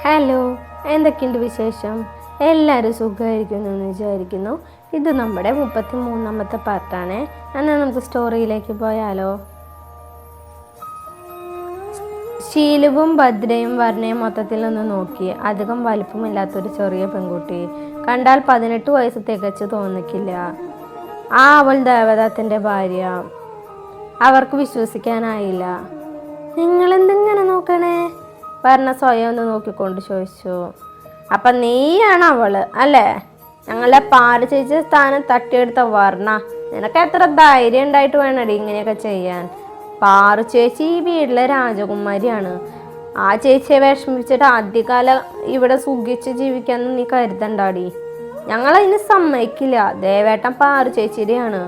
Hello, എന്തൊക്കെയുണ്ട് വിശേഷം? എല്ലാവരും സുഖമായിരിക്കുന്നു എന്ന് വിചാരിക്കുന്നു. ഇത് നമ്മുടെ 33ാമത്തെ പാർട്ടാണ്. എന്നാൽ നമുക്ക് സ്റ്റോറിയിലേക്ക് പോയാലോ? ശീലുവും ഭദ്രയും വർണ്ണയും മൊത്തത്തിൽ ഒന്ന് നോക്കി. അധികം വലിപ്പമില്ലാത്തൊരു ചെറിയ പെൺകുട്ടി. കണ്ടാൽ 18 വയസ്സ് തികച്ചു തോന്നിക്കില്ല. അവൾ ദേവദത്തൻ്റെ ഭാര്യ. അവർക്ക് വിശ്വസിക്കാനായില്ല. നിങ്ങളെന്തിങ്ങനെ നോക്കണേ? വർണ്ണ സ്വയം ഒന്ന് നോക്കിക്കൊണ്ട് ചോദിച്ചു. അപ്പം നീയാണ് അവള് അല്ലേ? ഞങ്ങളെ പാല് ചേച്ചി സ്ഥാനം തട്ടിയെടുത്ത വർണ്ണ. നിനക്ക് എത്ര ധൈര്യം ഉണ്ടായിട്ട് വേണടി ഇങ്ങനെയൊക്കെ ചെയ്യാൻ? പാറു ചേച്ചി ഈ വീട്ടിലെ രാജകുമാരിയാണ്. ആ ചേച്ചിയെ വിഷമിപ്പിച്ചിട്ട് ആദ്യകാലം ഇവിടെ സുഖിച്ച് ജീവിക്കാമെന്ന് നീ കരുതണ്ടാടി. ഞങ്ങളതിന് സമ്മതിക്കില്ല. ദേവേട്ടൻ പാറു ചേച്ചിയുടെയാണ്.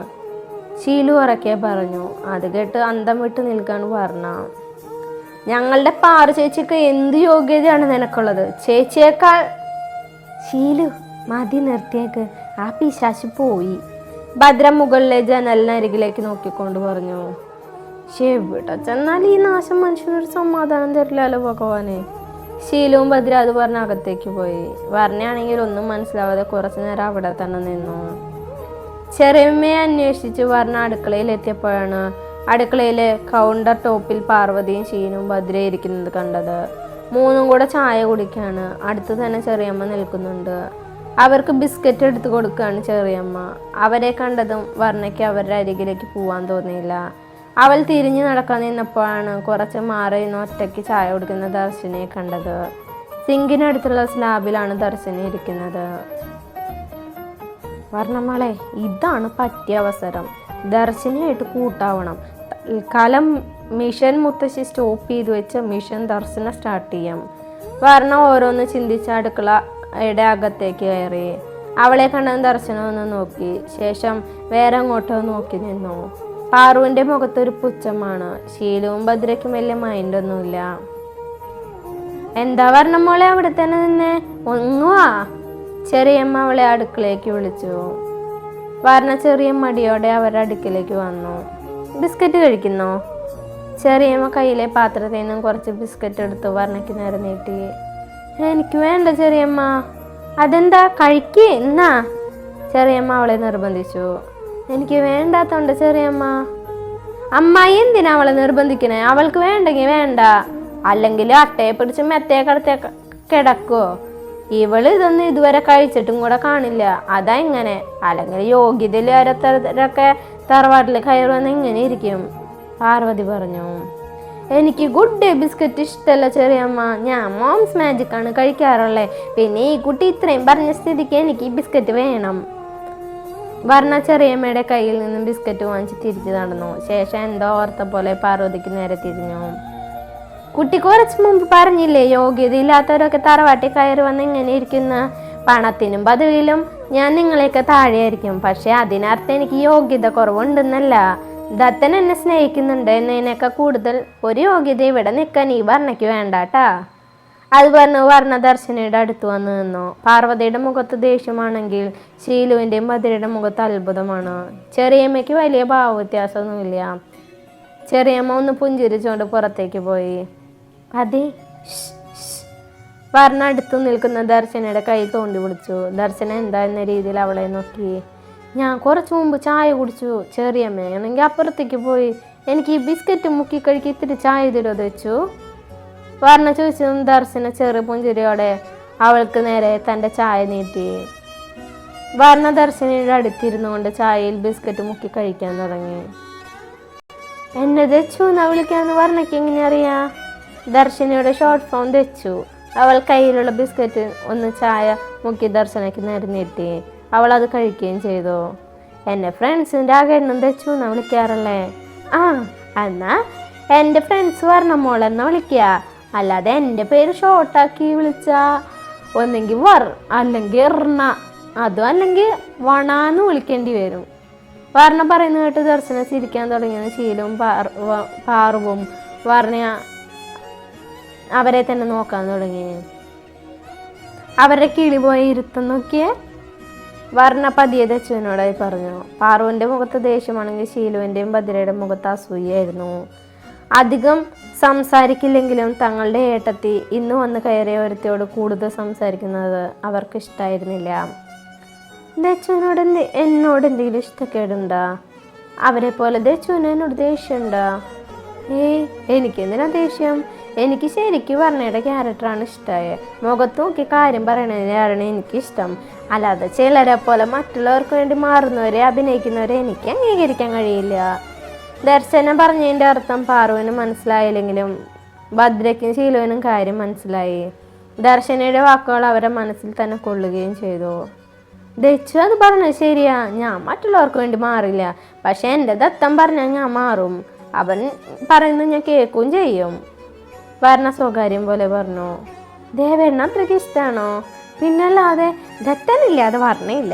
ശീലു ഉറക്കെ പറഞ്ഞു. അത് കേട്ട് അന്തം വിട്ട് നിൽക്കാൻ വർണ്ണ. ഞങ്ങളുടെ പാറു ചേച്ചിക്ക് എന്ത് യോഗ്യതയാണ് നിനക്കുള്ളത്? ചേച്ചിയേക്കാൾ. ശീലു, മതി നിർത്തിയേക്ക്. ആ പിശാശ് പോയി. ഭദ്ര മുകളിലെ ജനലിനരികിലേക്ക് നോക്കിക്കൊണ്ട് പറഞ്ഞു. എവിടെ ചെന്നാൽ ഈ നാശം മനുഷ്യനൊരു സമാധാനം തരില്ലല്ലോ ഭഗവാനെ. ശീലവും ഭദ്ര അത് പറഞ്ഞ അകത്തേക്ക് പോയി. വർണ്ണയാണെങ്കിൽ ഒന്നും മനസ്സിലാവാതെ കുറച്ചു നേരം അവിടെ തന്നെ നിന്നു. ചെറിയമ്മയെ അന്വേഷിച്ച് വർണ്ണ അടുക്കളയിൽ എത്തിയപ്പോഴാണ് അടുക്കളയിലെ കൗണ്ടർ ടോപ്പിൽ പാർവതിയും ഷീനും ഭദ്രയും ഇരിക്കുന്നത് കണ്ടത്. മൂന്നും കൂടെ ചായ കുടിക്കാണ്. അടുത്ത് തന്നെ ചെറിയമ്മ നിൽക്കുന്നുണ്ട്. അവർക്ക് ബിസ്ക്കറ്റ് എടുത്ത് കൊടുക്കുകയാണ് ചെറിയമ്മ. അവരെ കണ്ടതും വർണ്ണയ്ക്ക് അവരുടെ അരികിലേക്ക് പോവാൻ തോന്നിയില്ല. അവൾ തിരിഞ്ഞു നടക്കാൻ നിന്നപ്പോഴാണ് കുറച്ച് മാറി നിന്ന് ഒറ്റയ്ക്ക് ചായ കുടിക്കുന്ന ദർശനയെ കണ്ടത്. സിങ്കിനടുത്തുള്ള സ്ലാബിലാണ് ദർശന ഇരിക്കുന്നത്. വർണ്ണമളെ, ഇതാണ് പറ്റിയ അവസരം. ദർശനയായിട്ട് കൂട്ടാവണം. തൽക്കാലം മിഷൻ മുത്തശ്ശി സ്റ്റോപ്പ് ചെയ്ത് വെച്ച് മിഷൻ ദർശന സ്റ്റാർട്ട് ചെയ്യാം. വർണ്ണ ഓരോന്ന് ചിന്തിച്ച് അടുക്കളയുടെ അകത്തേക്ക് കയറി. അവളെ കണ്ടത് ദർശനം ഒന്ന് നോക്കി. ശേഷം വേറെ അങ്ങോട്ടോ നോക്കി നിന്നു. പാറുവിൻ്റെ മുഖത്തൊരു പുച്ഛമാണ്. ശീലവും ഭദ്രയ്ക്കും വലിയ മൈൻഡൊന്നുമില്ല. എന്താ വർണ്ണ മോളെ അവിടെ തന്നെ നിന്നെ? ഒങ്ങുവാ. ചെറിയമ്മ അവളെ അടുക്കളയ്ക്ക് വിളിച്ചു. വർണ്ണ ചെറിയ മടിയോടെ അവരുടെ അടുക്കിലേക്ക് വന്നു. ബിസ്ക്കറ്റ് കഴിക്കുന്നോ? ചെറിയമ്മ കയ്യിലെ പാത്രത്തിൽ നിന്നും കുറച്ച് ബിസ്ക്കറ്റ് എടുത്ത് വർണ്ണയ്ക്ക് നേരെ നീട്ടി. എനിക്ക് വേണ്ട ചെറിയമ്മ. അതെന്താ? കഴിക്ക് എന്നാ. ചെറിയമ്മ അവളെ നിർബന്ധിച്ചു. എനിക്ക് വേണ്ടാത്തോണ്ട് ചെറിയമ്മ. അമ്മായി എന്തിനാ അവളെ നിർബന്ധിക്കണേ? അവൾക്ക് വേണ്ടെങ്കിൽ വേണ്ട. അല്ലെങ്കിൽ അട്ടയെ പിടിച്ച് മെത്തയെ കടത്തെ കിടക്കുവോ? ഇവള് ഇതൊന്നും ഇതുവരെ കഴിച്ചിട്ടും കൂടെ കാണില്ല. അതാ ഇങ്ങനെ. അല്ലെങ്കിൽ യോഗ്യതയിൽ ഓരോരുത്തരൊക്കെ തറവാട്ടിൽ കയറുവന്ന് ഇങ്ങനെ ഇരിക്കും. പാർവതി പറഞ്ഞു. എനിക്ക് ഗുഡ് ഡേ ബിസ്ക്കറ്റ് ഇഷ്ടമല്ല ചെറിയമ്മ. ഞാൻ മോംസ് മാജിക് ആണ് കഴിക്കാറുള്ളത്. പിന്നെ ഈ കുട്ടി ഇത്രയും പറഞ്ഞ സ്ഥിതിക്ക് എനിക്ക് ഈ ബിസ്ക്കറ്റ് വേണം. വർണ്ണ ചെറിയമ്മയുടെ കയ്യിൽ നിന്നും ബിസ്ക്കറ്റ് വാങ്ങിച്ച് തിരിച്ചു നടന്നു. ശേഷം എന്തോ ഓർത്ത പോലെ പാർവതിക്ക് നേരെ തിരിഞ്ഞു. കുട്ടി കുറച്ച് മുമ്പ് പറഞ്ഞില്ലേ യോഗ്യതയില്ലാത്തവരൊക്കെ തറവാട്ടിൽ കയറി വന്ന് ഇങ്ങനെ ഇരിക്കുന്ന? പണത്തിനും പദവിയിലും ഞാൻ നിങ്ങളെയൊക്കെ താഴെയായിരിക്കും. പക്ഷെ അതിനർത്ഥം എനിക്ക് യോഗ്യത കുറവുണ്ടെന്നല്ല. ദത്തൻ എന്നെ സ്നേഹിക്കുന്നുണ്ട് എന്നതിനൊക്കെ കൂടുതൽ ഒരു യോഗ്യത ഇവിടെ നിൽക്കാൻ ഈ വർണ്ണയ്ക്ക് വേണ്ടാട്ടാ. അത് പറഞ്ഞു വർണ്ണ ദർശനയുടെ അടുത്ത് വന്ന് നിന്നു. പാർവതിയുടെ മുഖത്ത് ദേഷ്യമാണെങ്കിൽ ശീലുവിൻ്റെയും ഭദ്രയുടെ മുഖത്ത് അത്ഭുതമാണ്. ചെറിയമ്മയ്ക്ക് വലിയ ഭാവവ്യത്യാസമൊന്നുമില്ല. ചെറിയമ്മ ഒന്ന് പുഞ്ചിരിച്ചുകൊണ്ട് പുറത്തേക്ക് പോയി. അതെ, വർണ്ണ അടുത്തു നിൽക്കുന്ന ദർശനയുടെ കൈ തോണ്ടി പിടിച്ചു. ദർശന എന്താ എന്ന രീതിയിൽ അവളെ നോക്കി. ഞാൻ കുറച്ചു മുമ്പ് ചായ കുടിച്ചു. ചെറിയമ്മയാണെങ്കിൽ അപ്പുറത്തേക്ക് പോയി. എനിക്ക് ഈ ബിസ്ക്കറ്റ് മുക്കി കഴുകി ഇത്തിരി ചായ തരുമോ വെച്ചു? വർണ്ണ ചോദിച്ചതും ദർശന ചെറു പുഞ്ചിരിയോടെ അവൾക്ക് നേരെ തൻ്റെ ചായ നീട്ടി. വർണ്ണ ദർശനയുടെ അടുത്തിരുന്നു കൊണ്ട് ചായയിൽ ബിസ്ക്കറ്റ് മുക്കി കഴിക്കാൻ തുടങ്ങി. എന്നെ ദച്ചു എന്നാ വിളിക്കാന്ന് വർണ്ണയ്ക്ക് എങ്ങനെ അറിയാം? ദർശനയുടെ ഷോർട്ട് ഫോം ദച്ചു. അവൾ കയ്യിലുള്ള ബിസ്ക്കറ്റ് ഒന്ന് ചായ മുക്കി ദർശനയ്ക്ക് നേരെ നീട്ടി. അവൾ അത് കഴിക്കുകയും ചെയ്തു. എന്നെ ഫ്രണ്ട്സിൻ്റെ ആകെണ്ണം ദച്ചു എന്നാ വിളിക്കാറല്ലേ? ആ, എന്നാ എൻ്റെ ഫ്രണ്ട്സ് വർണ്ണ മോളെന്നാ വിളിക്കുക. അല്ലാതെ എൻ്റെ പേര് ഷോർട്ടാക്കി വിളിച്ചാ ഒന്നെങ്കിൽ വർ അല്ലെങ്കിൽ എർണ, അതും അല്ലെങ്കിൽ വണാന്ന് വിളിക്കേണ്ടി വരും. വർണ്ണ പറയുന്ന കേട്ട് ദർശന ചിരിക്കാൻ തുടങ്ങിയത് ശീലവും പാറുവും വർണ്ണ അവരെ തന്നെ നോക്കാൻ തുടങ്ങി. അവരുടെ കിളി പോയി ഇരുത്തം നോക്കിയേ. വർണ്ണ പതിയെ ദച്ചുവിനോടായി പറഞ്ഞു. പാറുവിൻ്റെ മുഖത്ത് ദേഷ്യമാണെങ്കിൽ ശീലുവിൻ്റെയും ഭദ്രയുടെ മുഖത്ത് അസൂയായിരുന്നു. അധികം സംസാരിക്കില്ലെങ്കിലും തങ്ങളുടെ ഏട്ടത്തി ഇന്ന് വന്ന് കയറിയ ഒരുത്തിയോട് കൂടുതൽ സംസാരിക്കുന്നത് അവർക്ക് ഇഷ്ടമായിരുന്നില്ല. ദച്ചുവിനോട് എന്നോട് എന്തെങ്കിലും ഇഷ്ടക്കേടുണ്ടോ? അവരെ പോലെ ദച്ചുവിന് എന്നോട് ദേഷ്യമുണ്ടോ? എനിക്കെന്തിനാ ദേഷ്യം? എനിക്ക് ശരിക്കും വർണ്ണയുടെ ക്യാരക്ടറാണ് ഇഷ്ടമായത്. മുഖത്ത് നോക്കി കാര്യം പറയണതിനാണ് എനിക്കിഷ്ടം. അല്ലാതെ ചിലരെ പോലെ മറ്റുള്ളവർക്ക് വേണ്ടി മാറുന്നവരെ അഭിനയിക്കുന്നവരെ എനിക്ക് അംഗീകരിക്കാൻ കഴിയില്ല. ദർശനം പറഞ്ഞതിൻ്റെ അർത്ഥം പാറുവിന് മനസ്സിലായില്ലെങ്കിലും ഭദ്രയ്ക്കും ശീലുവിനും കാര്യം മനസ്സിലായി. ദർശനയുടെ വാക്കുകൾ അവരുടെ മനസ്സിൽ തന്നെ കൊള്ളുകയും ചെയ്തു. ദച്ചു അത് പറഞ്ഞത് ശരിയാ, ഞാൻ മറ്റുള്ളവർക്ക് വേണ്ടി മാറില്ല. പക്ഷെ എൻ്റെ ദത്തം പറഞ്ഞാൽ ഞാൻ മാറും. അവൻ പറയുന്നത് ഞാൻ കേൾക്കുകയും ചെയ്യും. വർണ്ണ സ്വകാര്യം പോലെ പറഞ്ഞു. ദേവേണ്ണ അത്രയ്ക്ക് ഇഷ്ടമാണോ? പിന്നല്ലാതെ ദത്തനില്ലാതെ വർണ്ണയില്ല.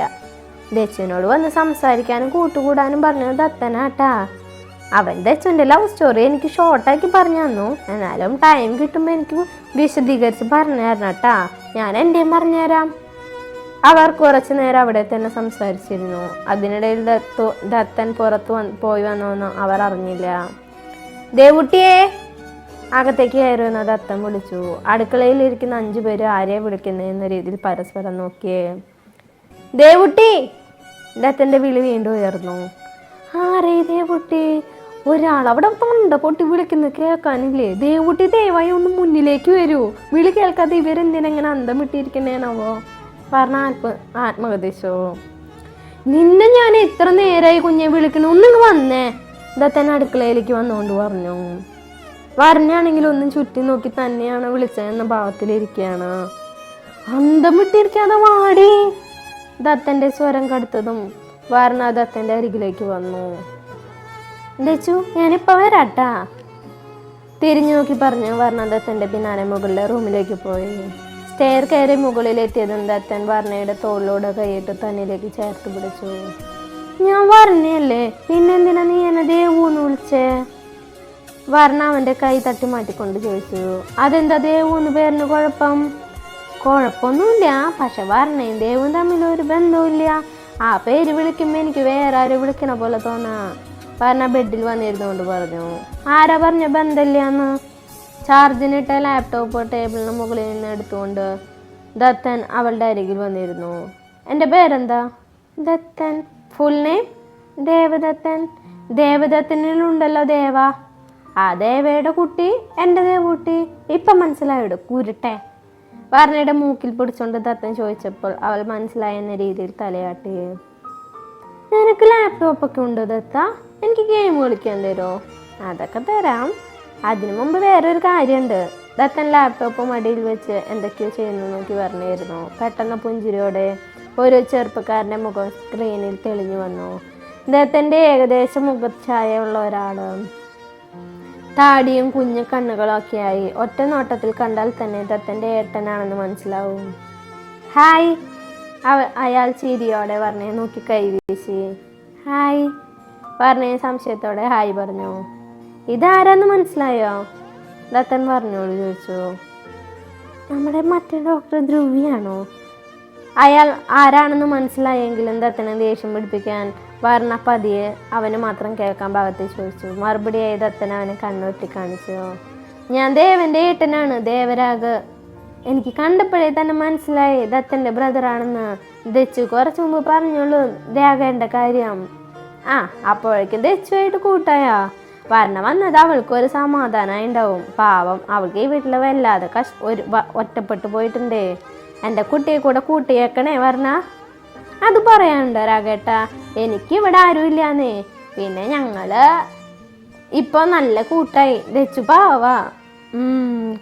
ദച്ചുവിനോട് വന്ന് സംസാരിക്കാനും കൂട്ടുകൂടാനും പറഞ്ഞത് ദത്തനാട്ടാ. അവൻ ദച്ചുവിൻ്റെ ലവ് സ്റ്റോറി എനിക്ക് ഷോർട്ടാക്കി പറഞ്ഞു തന്നു. എന്നാലും ടൈം കിട്ടുമ്പോൾ എനിക്ക് വിശദീകരിച്ച് പറഞ്ഞു തരണം കേട്ടാ. ഞാൻ എൻ്റെയും പറഞ്ഞുതരാം. അവർ കുറച്ചു നേരം അവിടെ തന്നെ സംസാരിച്ചിരുന്നു. അതിനിടയിൽ ദത്തൻ പുറത്ത് പോയി വന്നോന്ന് അവർ അറിഞ്ഞില്ല. ദേവുട്ടിയെ അകത്തേക്ക് കയറുമെന്ന് ദത്തൻ വിളിച്ചു. അടുക്കളയിൽ ഇരിക്കുന്ന 5 പേര് ആരെയെ വിളിക്കുന്നതെന്ന രീതിയിൽ പരസ്പരം നോക്കിയേ. ദേവുട്ടി! ദത്തൻ്റെ വിളി വീണ്ടും ഉയർന്നു. ആരേ ദേവുട്ടി? ഒരാൾ അവിടെ തൊണ്ട പൊട്ടി വിളിക്കുന്നത് കേൾക്കാനില്ലേ? ദേവുട്ടി ദയവായി ഒന്ന് മുന്നിലേക്ക് വരൂ. വിളി കേൾക്കാതെ ഇവരെന്തിനെങ്ങനെ അന്തം വിട്ടിരിക്കണേനാവോ? പറഞ്ഞ ആത്മകഥിച്ചോ. നിന്നെ ഞാൻ എത്ര നേരമായി കുഞ്ഞെ വിളിക്കണു, ഒന്നിങ്ങ് വന്നേ. ദത്തൻ അടുക്കളയിലേക്ക് വന്നുകൊണ്ട് പറഞ്ഞു. വരനാണെങ്കിൽ ഒന്നും ചുറ്റി നോക്കി തന്നെയാണ് വിളിച്ചതെന്ന ഭാവത്തിലിരിക്കുകയാണ്. അന്തം വിട്ടിരിക്കാതെ വാടി. ദത്തൻ്റെ സ്വരം കടുത്തതും വർണ്ണ ദത്തൻ്റെ അരികിലേക്ക് വന്നു. ദച്ചു ഞാനിപ്പോൾ വരാട്ടാ. തിരിഞ്ഞു നോക്കി പറഞ്ഞു വർണ്ണ ദത്തൻ്റെ പിന്നാലെ മുകളിലെ റൂമിലേക്ക് പോയി. സ്റ്റെയർ കയറി മുകളിലെത്തിയതും ദത്തൻ വർണ്ണയുടെ തോളിലൂടെ കൈയിട്ട് തന്നിലേക്ക് ചേർത്ത് പിടിച്ചു. ഞാൻ വർണ്ണയല്ലേ, പിന്നെന്തിനാ നീ എന്നെ ദേവൂന്ന് വിളിച്ചേ? വർണ്ണ അവൻ്റെ കൈ തട്ടി മാറ്റിക്കൊണ്ട് ചോദിച്ചു. അതെന്താ ദേവൂന്ന് പേരിന് കുഴപ്പം? കുഴപ്പമൊന്നുമില്ല, പക്ഷെ വർണ്ണയും ദേവും തമ്മിൽ ഒരു ബന്ധവുമില്ല. ആ പേര് വിളിക്കുമ്പോൾ എനിക്ക് വേറെ ആരും വിളിക്കണ പോലെ തോന്നാ. വർണ്ണ ബെഡിൽ വന്നിരുന്നുകൊണ്ട് പറഞ്ഞു. ആരാ പറഞ്ഞ ബന്ധമില്ലാന്ന്? ചാർജിനിട്ട ലാപ്ടോപ്പ് ടേബിളിന് മുകളിൽ നിന്ന് എടുത്തുകൊണ്ട് ദത്തൻ അവളുടെ അരികിൽ വന്നിരുന്നു. എൻ്റെ പേരെന്താ? ദത്തൻ. Full name? ദേവദത്തൻ. ദേവദത്തനിലുണ്ടല്ലോ ദേവ. ആ ദേവയുടെ കുട്ടി എൻ്റെ ദേവകുട്ടി. ഇപ്പം മനസ്സിലായിടും കുരുട്ടെ. വർണ്ണയുടെ മൂക്കിൽ പിടിച്ചുകൊണ്ട് ദത്തൻ ചോദിച്ചപ്പോൾ അവൾ മനസ്സിലായെന്ന രീതിയിൽ തലയാട്ടി. നിനക്ക് ലാപ്ടോപ്പൊക്കെ ഉണ്ടോ ദത്ത? എനിക്ക് ഗെയിം കളിക്കാൻ തരുമോ? അതൊക്കെ തരാം. അതിനു മുമ്പ് വേറൊരു കാര്യമുണ്ട്. ദത്തൻ ലാപ്ടോപ്പ് മടിയിൽ വെച്ച് എന്തൊക്കെയോ ചെയ്യുന്നു നോക്കി പറഞ്ഞിരുന്നു. പെട്ടെന്ന് പുഞ്ചിരിയോടെ ഒരു ചെറുപ്പക്കാരൻ്റെ മുഖം സ്ക്രീനിൽ തെളിഞ്ഞു വന്നു. ദത്തൻ്റെ ഏകദേശം മുഖച്ഛായുള്ള ഒരാൾ, താടിയും കുഞ്ഞു കണ്ണുകളൊക്കെയായി. ഒറ്റ നോട്ടത്തിൽ കണ്ടാൽ തന്നെ ദത്തൻ്റെ ഏട്ടനാണെന്ന് മനസ്സിലാവും. ഹായ്. അയാൾ ചിരിയോടെ വർണ്ണയെ നോക്കി കൈവീശി. ഹായ്. വർണ്ണയെ സംശയത്തോടെ ഹായ് പറഞ്ഞു. ഇതാരാന്ന് മനസ്സിലായോ? ദത്തൻ വർണ്ണയോട് ചോദിച്ചു. നമ്മുടെ മറ്റേ ഡോക്ടർ ധ്രുവിയാണോ? അയാൾ ആരാണെന്ന് മനസ്സിലായെങ്കിലും ദത്തനെ ദേഷ്യം പിടിപ്പിക്കാൻ വർണ്ണ പതിയെ അവന് മാത്രം കേൾക്കാൻ ഭാഗത്ത് ചോദിച്ചു. മറുപടിയായി ദത്തൻ അവനെ കണ്ണൊട്ടി കാണിച്ചു. ഞാൻ ദേവൻ്റെ ഏട്ടനാണ്, ദേവരാഗ്. എനിക്ക് കണ്ടപ്പോഴേ തന്നെ മനസ്സിലായി ദത്തൻ്റെ ബ്രദറാണെന്ന്. ദച്ചു കുറച്ച് മുമ്പ് പറഞ്ഞോളൂ രാഗേണ്ട കാര്യം. ആ അപ്പോഴേക്കും ദച്ചുവായിട്ട് കൂട്ടായാ? വർണ്ണ വന്നത് അവൾക്കൊരു സമാധാനമായി ഉണ്ടാവും. പാവം, അവൾക്ക് ഈ വീട്ടിൽ വല്ലാതെ ഒറ്റപ്പെട്ടു പോയിട്ടുണ്ടേ. എൻ്റെ കുട്ടിയെ കൂടെ കൂട്ടിയേക്കണേ വർണ്ണ. അത് പറയാനുണ്ടോ രാഗേട്ടാ? എനിക്കിവിടെ ആരുമില്ലാന്നേ. പിന്നെ ഞങ്ങള് ഇപ്പോൾ നല്ല കൂട്ടായി. ദച്ചു പാവാ.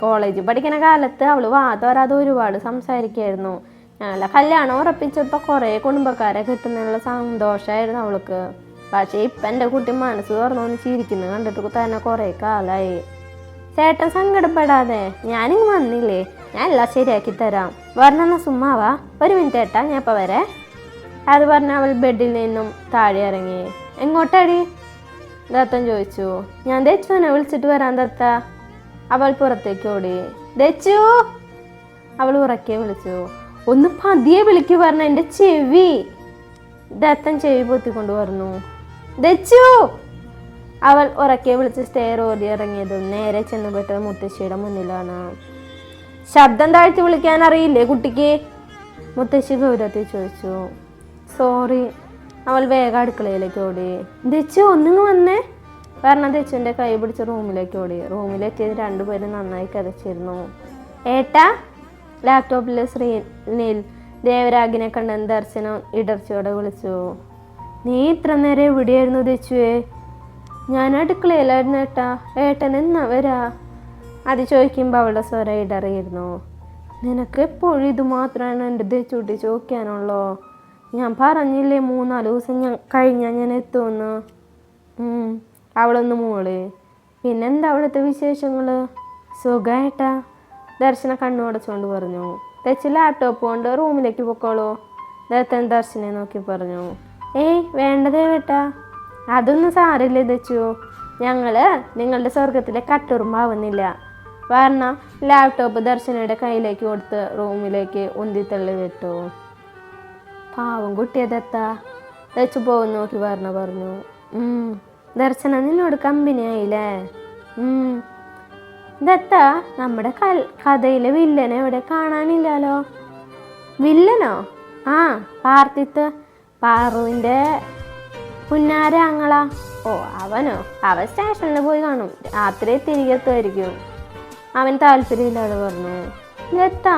കോളേജിൽ പഠിക്കുന്ന കാലത്ത് അവൾ വാതോരാതെ ഒരുപാട് സംസാരിക്കുമായിരുന്നു. ഞങ്ങളെ കല്യാണം ഉറപ്പിച്ചപ്പോൾ കുറേ കുടുംബക്കാരെ കിട്ടുന്നുള്ള സന്തോഷമായിരുന്നു അവൾക്ക്. പക്ഷേ ഇപ്പം എൻ്റെ കുട്ടി മനസ്സ് തുറന്നോന്ന് ചിരിക്കുന്നത് കണ്ടിട്ട് തന്നെ കുറേ കാലമായി. ചേട്ടൻ സങ്കടപ്പെടാതെ, ഞാനിങ്ങ് വന്നില്ലേ, ഞാൻ എല്ലാം ശരിയാക്കി തരാം. പറഞ്ഞെന്നാ സുമ്മാവാ, ഒരു മിനിറ്റ് ഏട്ടാ, ഞാൻ ഇപ്പം വരെ. അത് പറഞ്ഞ അവൾ ബെഡിൽ നിന്നും താഴെ ഇറങ്ങി. എങ്ങോട്ടടി? ദത്തൻ ചോദിച്ചു. ഞാൻ ദച്ചുവിനെ വിളിച്ചിട്ട് വരാൻ ദത്ത. അവൾ പുറത്തേക്ക് ഓടി. ദച്ചു! അവൾ ഉറക്കെ വിളിച്ചു. ഒന്ന് പതിയെ വിളിക്കു പറഞ്ഞ എൻ്റെ ചെവി. ദത്തൻ ചെവി പൊത്തിക്കൊണ്ട് പറഞ്ഞു. ദച്ചു! അവൾ ഉറക്കെ വിളിച്ച് സ്റ്റെയർ ഓടി ഇറങ്ങിയതും നേരെ ചെന്നുപെട്ടത് മുത്തശ്ശിയുടെ മുന്നിലാണ്. ശബ്ദം താഴ്ത്തി വിളിക്കാൻ അറിയില്ലേ കുട്ടിക്ക്? മുത്തശ്ശി ഗൗരവത്തിൽ ചോദിച്ചു. സോറി. അവൾ വേഗം അടുക്കളയിലേക്ക് ഓടി. ദച്ചു ഒന്നിങ്ങ് വന്നേ പറഞ്ഞ ദച്ചുവിൻ്റെ കൈ പിടിച്ച് റൂമിലേക്ക് ഓടി. റൂമിലെത്തിയത് രണ്ടുപേരും നന്നായി കരച്ചിരുന്നു. ഏട്ടാ. ലാപ്ടോപ്പിലെ സ്ക്രീനിൽ ദേവരാഗിനെ കണ്ടെന്ന് ദർശനം ഇടർച്ചയോടെ വിളിച്ചു. നീ ഇത്ര നേരം എവിടെയായിരുന്നു ദച്ചുവേ? ഞാൻ അടുക്കളയിലായിരുന്നു ഏട്ടാ. ഏട്ടൻ എന്നാ വരാ? അത് ചോദിക്കുമ്പോൾ അവളുടെ സ്വരം ഇടറിയിരുന്നു. നിനക്ക് എപ്പോഴും ഇത് മാത്രമാണ് എൻ്റെ ദച്ചുട്ടി ചോദിക്കാനുള്ളോ? ഞാൻ പറഞ്ഞില്ലേ 3-4 ദിവസം കഴിഞ്ഞാൽ ഞാൻ എത്തുമെന്ന്. അവളൊന്ന് മൂളി. പിന്നെന്താ അവിടുത്തെ വിശേഷങ്ങൾ? സുഖമായിട്ടാ. ദർശന കണ്ണുടച്ചുകൊണ്ട് പറഞ്ഞു. തെച്ച് ലാപ്ടോപ്പ് കൊണ്ട് റൂമിലേക്ക് പൊക്കോളൂ. ദത്തൻ ദർശനെ നോക്കി പറഞ്ഞു. ഏയ് വേണ്ടതേ വേട്ടാ. അതൊന്നും സാരില്ല ദച്ചു. ഞങ്ങൾ നിങ്ങളുടെ സ്വർഗത്തിലെ കട്ടുറുമ്പാവുന്നില്ല. വർണ്ണ ലാപ്ടോപ്പ് ദർശനയുടെ കയ്യിലേക്ക് കൊടുത്ത് റൂമിലേക്ക് ഉന്തിത്തള്ളി വിട്ടു. പാവം കുട്ടിയെ ദത്ത. ദച്ചു പോകുന്ന നോക്കി വർണ്ണ പറഞ്ഞു. ദർശന നിന്നോട് കമ്പനി ആയില്ലേ? ദത്ത, നമ്മുടെ കഥയിലെ വില്ലനെ ഇവിടെ കാണാനില്ലല്ലോ. വില്ലനോ? ആ, പാർത്തിത്ത് പാറുവിൻ്റെ പുന്നാരാങ്ങളാ. ഓ അവനോ? അവൻ സ്റ്റേഷനിൽ പോയി കാണും. രാത്രി തിരികെ എത്തുമായിരിക്കും. അവൻ താല്പര്യമില്ലാതെ പറഞ്ഞു. ദത്ത,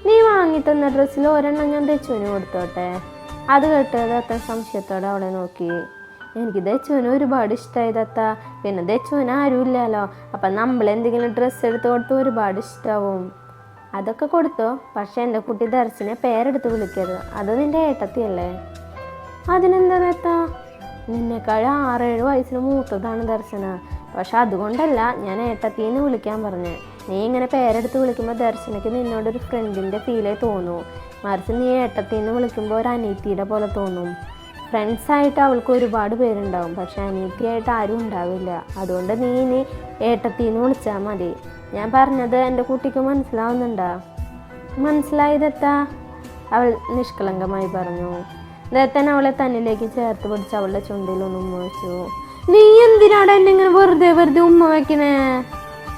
നീ വാങ്ങി തന്ന ഡ്രസ്സിൽ ഒരെണ്ണം ഞാൻ ദച്ചുവിന് കൊടുത്തോട്ടെ. അത് കേട്ട് ദത്ത സംശയത്തോടെ അവളെ നോക്കി. എനിക്ക് ദച്ചുവിന് ഒരുപാട് ഇഷ്ടമായി ദത്ത. പിന്നെ ദച്ചുവിന് ആരുമില്ലല്ലോ. അപ്പം നമ്മളെന്തെങ്കിലും ഡ്രസ്സ് എടുത്ത് കൊടുത്ത് ഒരുപാട് ഇഷ്ടമാവും. അതൊക്കെ കൊടുത്തോ. പക്ഷെ എൻ്റെ കുട്ടി ദർശനെ പേരെടുത്ത് വിളിക്കരുത്. അത് നിൻ്റെ ഏട്ടത്തിയല്ലേ? അതിനെന്താ ദത്ത? നിന്നെക്കാൾ 6-7 വയസ്സിന് മൂത്തതാണ് ദർശന. പക്ഷെ അതുകൊണ്ടല്ല ഞാൻ ഏട്ടത്തിന്ന് വിളിക്കാൻ പറഞ്ഞേ. നീ ഇങ്ങനെ പേരെടുത്ത് വിളിക്കുമ്പോൾ ദർശനയ്ക്ക് നിന്നോടൊരു ഫ്രണ്ടിൻ്റെ ഫീലേ തോന്നൂ. മറിച്ച് നീ ഏട്ടത്തിന്ന് വിളിക്കുമ്പോൾ ഒരു അനീത്തിയുടെ പോലെ തോന്നും. ഫ്രണ്ട്സായിട്ട് അവൾക്ക് ഒരുപാട് പേരുണ്ടാവും. പക്ഷെ അനീത്തിയായിട്ട് ആരും ഉണ്ടാവില്ല. അതുകൊണ്ട് നീ ഏട്ടത്തിന്ന് വിളിച്ചാൽ മതി. ഞാൻ പറഞ്ഞത് എൻ്റെ കുട്ടിക്ക് മനസ്സിലാവുന്നുണ്ടോ? മനസ്സിലായി ദത്ത, അവൾ നിഷ്കളങ്കമായി പറഞ്ഞു. ദത്തൻ അവളെ തന്നിലേക്ക് ചേർത്ത് പിടിച്ച് അവളുടെ ചുണ്ടിലൊന്ന് ഉമ്മ വെച്ചു. നീ എന്തിനാണ് എന്നെ ഇങ്ങനെ വെറുതെ ഉമ്മ വയ്ക്കണേ?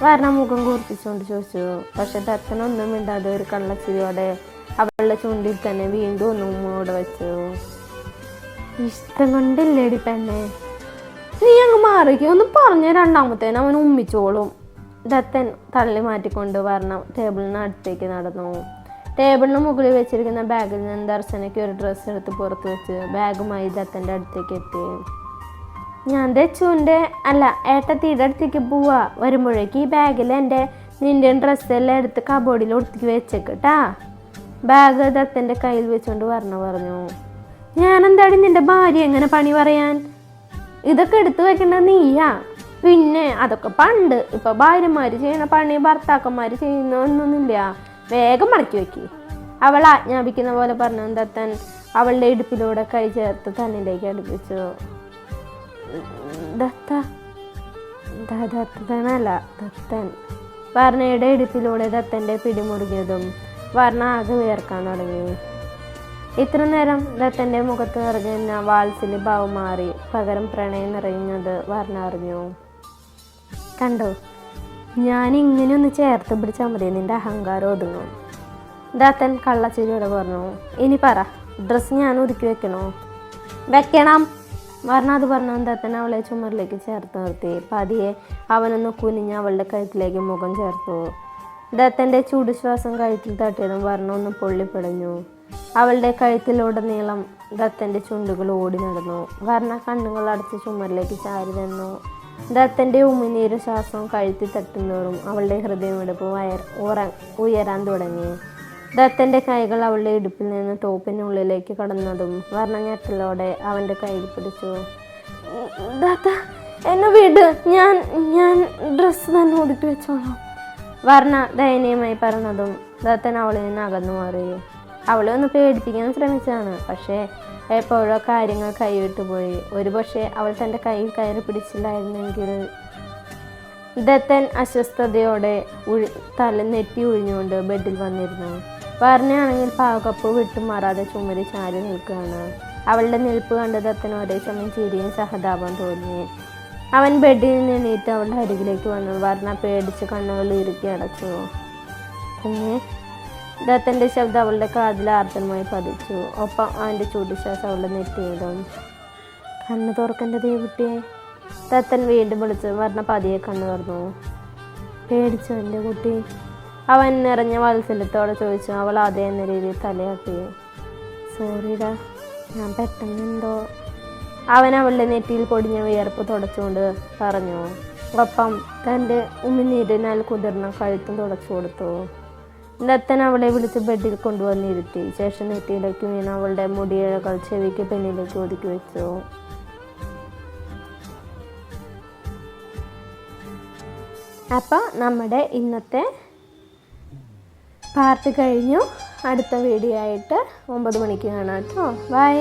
വർണ്ണ മുഖം കൂർപ്പിച്ചുകൊണ്ട് ചോദിച്ചു. പക്ഷെ ദത്തനൊന്നും മിണ്ടാതെ ഒരു കള്ളച്ചിരിയോടെ അവളുടെ ചുണ്ടിൽ തന്നെ വീണ്ടും ഒന്ന് ഉമ്മയോടെ വെച്ചു. ഇഷ്ടം കൊണ്ടില്ലേടി പെണ്ണെ. നീ അങ്ങ് മാറിക്കോ. ഒന്ന് പറഞ്ഞ രണ്ടാമത്തേന് അവൻ ഉമ്മിച്ചോളും. ദത്തൻ തള്ളി മാറ്റിക്കൊണ്ട് വർണ്ണ ടേബിളിന് അടുത്തേക്ക് നടന്നു. ടേബിളിന് മുകളിൽ വെച്ചിരിക്കുന്ന ബാഗിൽ നിന്ന് ദർശനയ്ക്ക് ഒരു ഡ്രസ്സ് എടുത്ത് പുറത്ത് വെച്ച് ബാഗുമായി ദത്തൻ്റെ അടുത്തേക്ക് എത്തി. ഞാൻ ദച്ചുവിൻ്റെ ഏട്ടത്തിയുടെ അടുത്തേക്ക് പോവാ. വരുമ്പോഴേക്ക് ഈ ബാഗിൽ നിൻ്റെ ഡ്രസ്സെല്ലാം എടുത്ത് കബോർഡിൽ ഒടുത്തേക്ക് വെച്ചേക്കട്ടാ. ബാഗ് ദത്തൻ്റെ കയ്യിൽ വെച്ചുകൊണ്ട് പറഞ്ഞു. ഞാനെന്താടി നിൻ്റെ ഭാര്യ എങ്ങനെ പണി പറയാൻ? ഇതൊക്കെ എടുത്തു വെക്കേണ്ടത് നീയാ. പിന്നെ അതൊക്കെ പണ്ട്. ഇപ്പം ഭാര്യമാർ ചെയ്യുന്ന പണി ഭർത്താക്കന്മാർ ചെയ്യുന്നൊന്നുമില്ല. വേഗം മടക്കി വെക്കി. അവൾ ആജ്ഞാപിക്കുന്ന പോലെ പറഞ്ഞു. ദത്തൻ അവളുടെ ഇടുപ്പിലൂടെ കൈ ചേർത്ത് തന്നിലേക്ക് അടുപ്പിച്ചു. ദത്തൻ വർണ്ണയുടെ ഇടുപ്പിലൂടെ ദത്തൻ്റെ പിടിമുറുകിയതും വർണ്ണ ആകെ വേർക്കാൻ തുടങ്ങി. ഇത്ര നേരം ദത്തൻ്റെ മുഖത്ത് നിറഞ്ഞ വാത്സല്യ ഭാവം മാറി പകരം പ്രണയം നിറയുന്നത് വർണ്ണ അറിഞ്ഞു. കണ്ടോ, ഞാൻ ഇങ്ങനെയൊന്ന് ചേർത്ത് പിടിച്ചാൽ മതി നിൻ്റെ അഹങ്കാരം ഒതുങ്ങും. ദത്തൻ കള്ളച്ചിരിയോടെ പറഞ്ഞു. ഇനി പറ, ഡ്രസ്സ് ഞാൻ ഒതുക്കി വെക്കണോ? വെക്കണം. വർണ്ണ അത് പറഞ്ഞു. ദത്തൻ അവളെ ചുമരിലേക്ക് ചേർത്ത് നിർത്തി. പതിയെ അവനൊന്ന് കുനിഞ്ഞ് അവളുടെ കഴുത്തിലേക്ക് മുഖം ചേർത്തു. ദത്തൻ്റെ ചൂടുശ്വാസം കഴുത്തിൽ തട്ടിയതും വർണ്ണ ഒന്ന് പൊള്ളിപ്പിടഞ്ഞു. അവളുടെ കഴുത്തിലുടനീളം ദത്തൻ്റെ ചുണ്ടുകൾ ഓടി നടന്നു. വർണ്ണ കണ്ണുകൾ അടച്ച് ചുമരിലേക്ക് ചാരി നിന്നു. ദത്തൻ്റെ ഉമിനീര് ശ്വാസം കഴുത്തി തട്ടുന്നോറും അവളുടെ ഹൃദയമിടിപ്പ് ഉയരാൻ തുടങ്ങി. ദത്തൻ്റെ കൈകൾ അവളുടെ ഇടുപ്പിൽ നിന്ന് ടോപ്പിനുള്ളിലേക്ക് കടന്നതും വർണ്ണ ഞെട്ടലോടെ അവൻ്റെ കയ്യിൽ പിടിച്ചു. ദത്ത, എന്നെ വിട്. ഞാൻ ഡ്രസ്സ് തന്നെ ഒതുക്കി വെച്ചോളാം. വർണ്ണ ദയനീയമായി പറഞ്ഞതും ദത്തൻ അവളിൽ നിന്ന് അകന്നു മാറി. അവളെ ഒന്ന് പേടിപ്പിക്കാൻ ശ്രമിച്ചതാണ്. പക്ഷേ എപ്പോഴോ കാര്യങ്ങൾ കൈവിട്ടുപോയി. ഒരുപക്ഷെ അവൾ തൻ്റെ കയ്യിൽ കയറി പിടിച്ചില്ലായിരുന്നെങ്കിൽ. ദത്തൻ അസ്വസ്ഥതയോടെ നെറ്റി ഒഴിഞ്ഞുകൊണ്ട് ബെഡിൽ വന്നിരുന്നു. വർണ്ണയാണെങ്കിൽ പാവകപ്പ് വിട്ടുമാറാതെ ചുമരി ചാരി നിൽക്കുകയാണ്. അവളുടെ നിൽപ്പ് കണ്ട് ദത്തന് ഒരേ സമയം ചിരിയും സഹതാപം തോന്നി. അവൻ ബെഡിൽ നിന്ന് എണീറ്റ് അവളുടെ അരികിലേക്ക് വന്നു. വർണ്ണ പേടിച്ച് കണ്ണുകൾ ഇറുക്കി അടച്ചു. പിന്നെ ദത്തൻ്റെ ശബ്ദം അവളുടെ കാതിൽ ആർത്തനമായി പതിച്ചു. ഒപ്പം അവൻ്റെ ചൂടുശ്വാസം അവളുടെ നെറ്റിയിടും. കണ്ണ് തുറക്കൻ്റെ ദേവുട്ടിയെ ദത്തൻ വീണ്ടും വിളിച്ചു. വർണ്ണ പതിയെ കണ്ണു തുറന്നു. പേടിച്ചു എൻ്റെ കുട്ടി? അവൻ നിറഞ്ഞ വാത്സല്യത്തോടെ ചോദിച്ചു. അവൾ അതേ എന്ന രീതിയിൽ തലയാട്ടി. സോറിടാ, ഞാൻ പെട്ടെന്നെന്തോ. അവൻ അവളുടെ നെറ്റിയിൽ പൊടിഞ്ഞ വിയർപ്പ് തുടച്ചുകൊണ്ട് പറഞ്ഞു. ഒപ്പം തൻ്റെ ഉമിനീരിനാൽ കുതിർന്ന കഴുത്തും തുടച്ചു കൊടുത്തു. ദത്തൻ അവളെ വിളിച്ച് ബെഡിൽ കൊണ്ടുവന്നിരുത്തി. ശേഷം നെറ്റിയിലേക്ക് വീണ് അവളുടെ മുടിയിഴകൾ ചെവിക്ക് പിന്നിലേക്ക് ഒതുക്കി വെച്ചു. അപ്പോൾ നമ്മുടെ ഇന്നത്തെ പാർട്ട് കഴിഞ്ഞു. അടുത്ത വീഡിയോ ആയിട്ട് 9 മണിക്ക് കാണാം കേട്ടോ. ബൈ.